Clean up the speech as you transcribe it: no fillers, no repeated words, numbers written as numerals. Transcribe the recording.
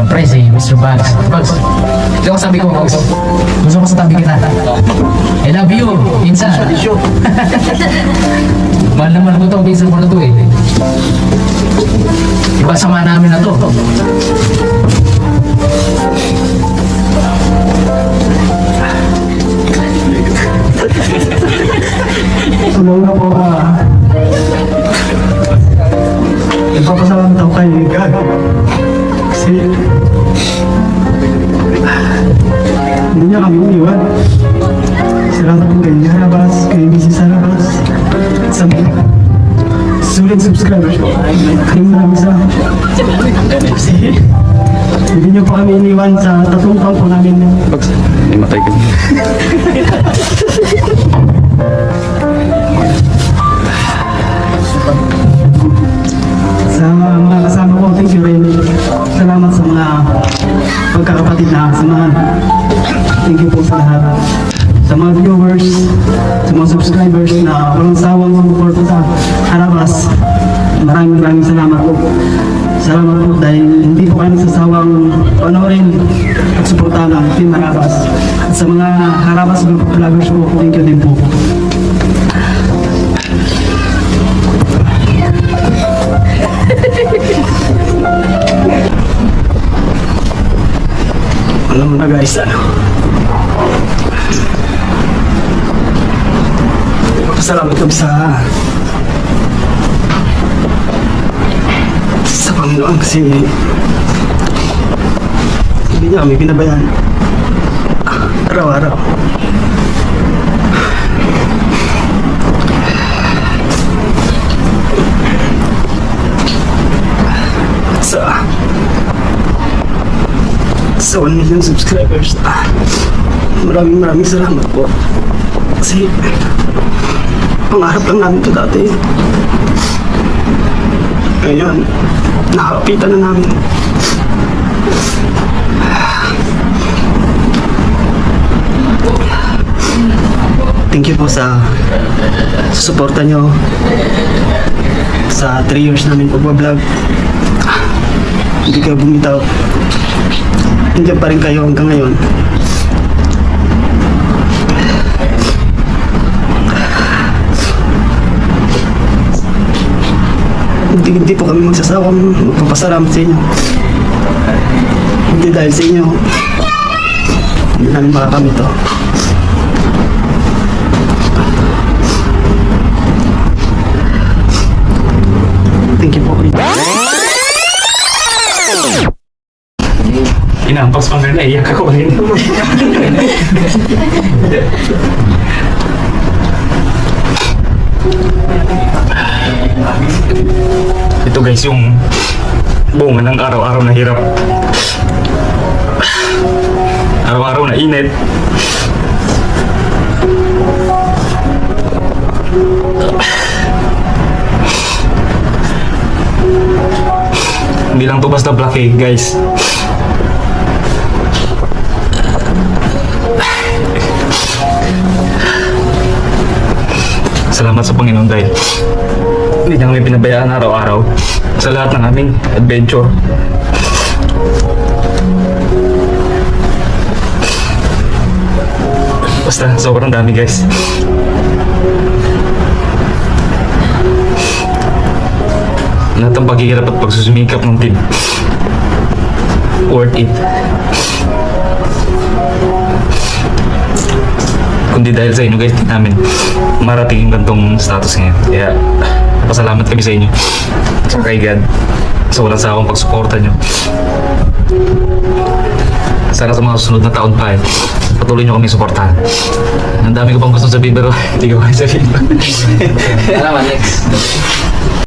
Siyempre si Mr. Bugs. Bugs, ito ang sabi ko, Bugs. Gusto ko sa tabi kita. I love you, pinsan. Mahal naman ko to, pinsan ko na to eh. Iba sama namin na to. Una po, nagpapasalamat ako kay God. Kasi, hindi niya kami iniwan. Salamat po kay Harabas, kay Mrs. Harabas, at sa mga sulit subscribers po. Maraming salamat. Kasi, hindi niyo po kami iniwan sa 3 taon po namin. May matay ka. Sa mga kasama ko, thank you rin. Salamat sa mga pagkakapatid na samahan. Thank you po sa lahat. Sa mga viewers, sa mga subscribers na walang sawang sumuporta sa Harabas, maraming salamat po. Salamat po dahil hindi po kayo nagsasawang panoorin at suportahan ang Team Harabas. At sa mga Harabas vloggers po, thank you din po. Alam mo na guys, pasalamat kami sa Panginoon kasi hindi niya kami pinabayaan araw-araw. Sa 1 million subscribers, maraming salamat po. Kasi pangarap lang namin ito dati. Ngayon, nakakapitan na namin. Thank you po sa suporta nyo sa 3 years namin pagbablog. Hindi kayo bumitaw. Nandiyan pa rin kayo hanggang ngayon. Hindi po kami magsasawang magpapasalamat sa inyo. Hindi dahil sa inyo, hindi namin makakamit to. Thank you po. Inampas pang ganda, iyak ako rin. Ito guys, yung bunga ng araw-araw na hirap. Araw-araw na init. Hindi lang to basta black eh, guys. Salamat sa Panginoon dahil hindi niya kami pinabayaan araw-araw sa lahat ng aming adventure. Basta sobrang dami guys. Lahat ng paghihirap at pagsusumikap ng team, worth it. Kundi dahil sa inyo guys, di namin marating yung gantong status ngayon. Kaya pasalamat kami sa inyo. Sa kay God. Sa walang sawang pagsuporta nyo. Sana sa mga susunod na taon pa patuloy nyo kami suportahan. Ang dami ko pang gusto sabihin pero hindi ko kaya sabihin. Salamat, next.